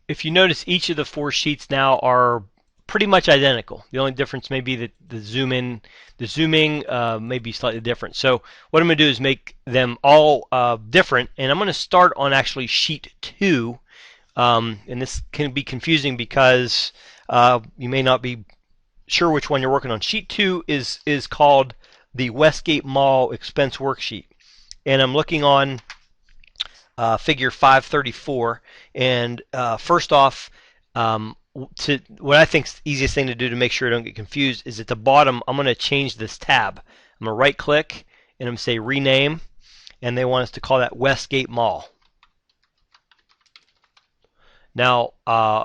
if you notice, each of the four sheets now are pretty much identical. The only difference may be that the zooming may be slightly different. So what I'm going to do is make them all different, and I'm going to start on actually sheet 2. And this can be confusing because you may not be sure which one you're working on. Sheet 2 is called the Westgate Mall expense worksheet, and I'm looking on figure 534. And first off, what I think is the easiest thing to do to make sure I don't get confused is at the bottom I'm going to change this tab. I'm going to right click and I'm going to say rename, and they want us to call that Westgate Mall. Now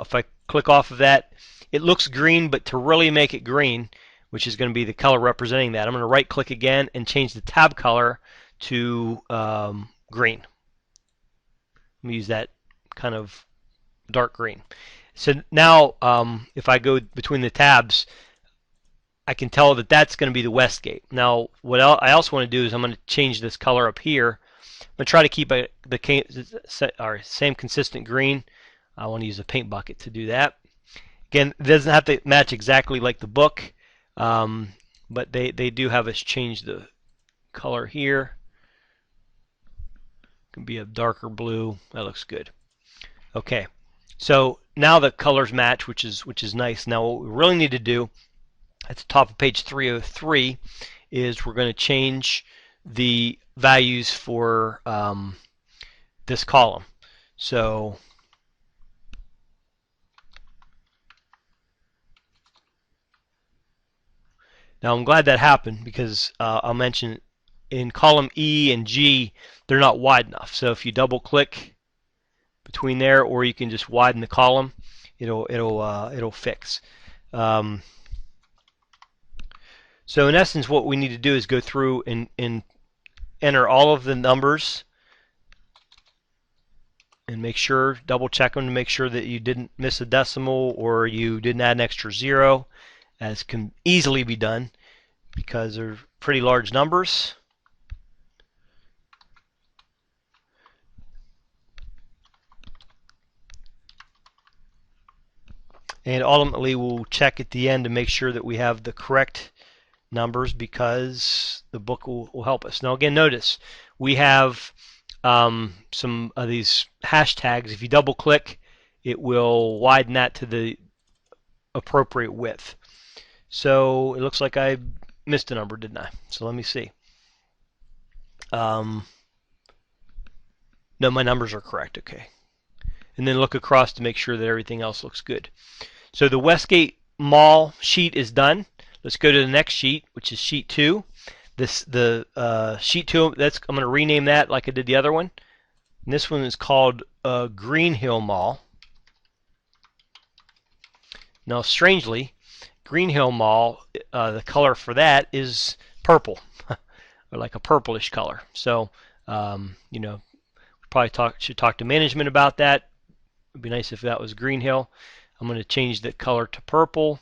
if I click off of that, it looks green, but to really make it green, which is going to be the color representing that, I'm going to right click again and change the tab color to green. Let me use that kind of dark green. So now if I go between the tabs, I can tell that that's going to be the Westgate. Now what I also want to do is I'm going to change this color up here. I'm going to try to keep the same consistent green. I want to use a paint bucket to do that. Again, it doesn't have to match exactly like the book, but they do have us change the color here. It can be a darker blue. That looks good. Okay, so now the colors match, which is nice. Now what we really need to do at the top of page 303 is we're going to change the values for this column. So now I'm glad that happened, because I'll mention in column E and G they're not wide enough. So if you double click between there, or you can just widen the column, it'll fix. So in essence, what we need to do is go through and enter all of the numbers and make sure, double check them to make sure that you didn't miss a decimal or you didn't add an extra zero, as can easily be done because they're pretty large numbers. And ultimately we'll check at the end to make sure that we have the correct numbers, because the book will help us. Now again, notice we have some of these hashtags. If you double click, it will widen that to the appropriate width. So it looks like I missed a number, didn't I? So let me see. No, my numbers are correct. Okay. And then look across to make sure that everything else looks good. So the Westgate Mall sheet is done. Let's go to the next sheet, which is sheet 2. The sheet 2, I'm going to rename that like I did the other one. And this one is called Green Hill Mall. Now, strangely, Green Hill Mall, the color for that is purple, or like a purplish color. So, probably should talk to management about that. It'd be nice if that was Green Hill. I'm going to change the color to purple,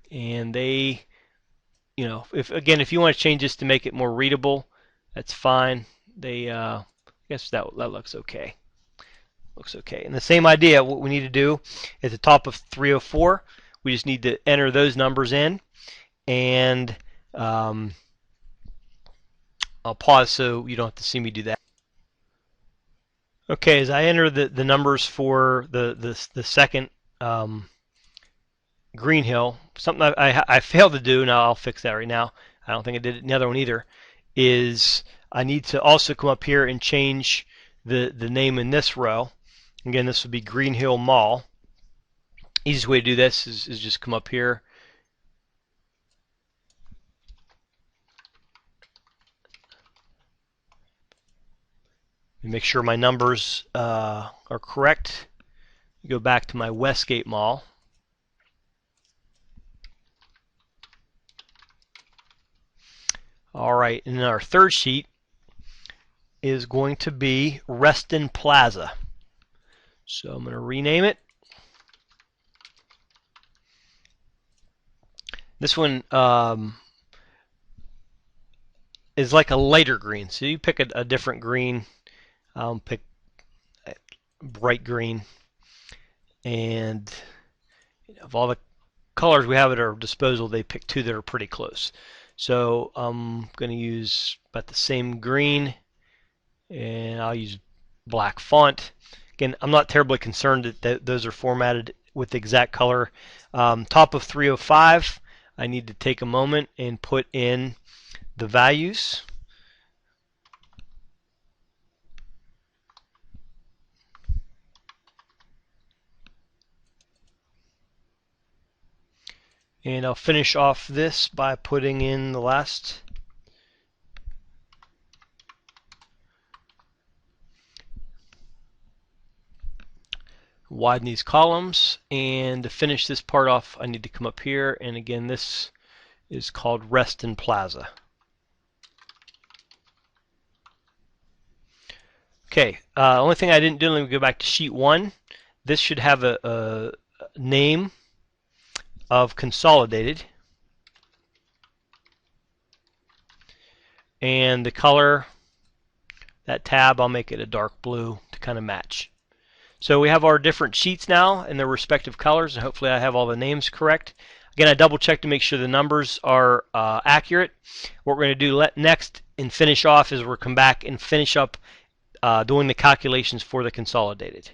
and they, if you want to change this to make it more readable, that's fine. I guess that looks okay. Looks okay. And the same idea, what we need to do at the top of 304, we just need to enter those numbers in, and I'll pause so you don't have to see me do that. Okay, as I enter the numbers for the second Green Hill, something I failed to do, now I'll fix that right now. I don't think I did it in the other one either, is I need to also come up here and change the name in this row. Again, this would be Green Hill Mall. Easiest way to do this is just come up here and make sure my numbers are correct. Go back to my Westgate Mall. All right, and then our third sheet is going to be Reston Plaza. So I'm going to rename it. This one is like a lighter green, so you pick a different green. Pick bright green. and of all the colors we have at our disposal, they picked two that are pretty close. So I'm going to use about the same green, and I'll use black font. Again, I'm not terribly concerned that those are formatted with the exact color. Top of 305, I need to take a moment and put in the values. And I'll finish off this by putting in the last widen these columns. And to finish this part off, I need to come up here, and again, this is called Rest and Plaza. Okay, only thing I didn't do, let me go back to sheet 1. This should have a name of consolidated, and the color, that tab, I'll make it a dark blue to kind of match. So we have our different sheets now in their respective colors, and hopefully I have all the names correct. Again, I double check to make sure the numbers are accurate. What we're going to do next and finish off is we'll come back and finish up doing the calculations for the consolidated.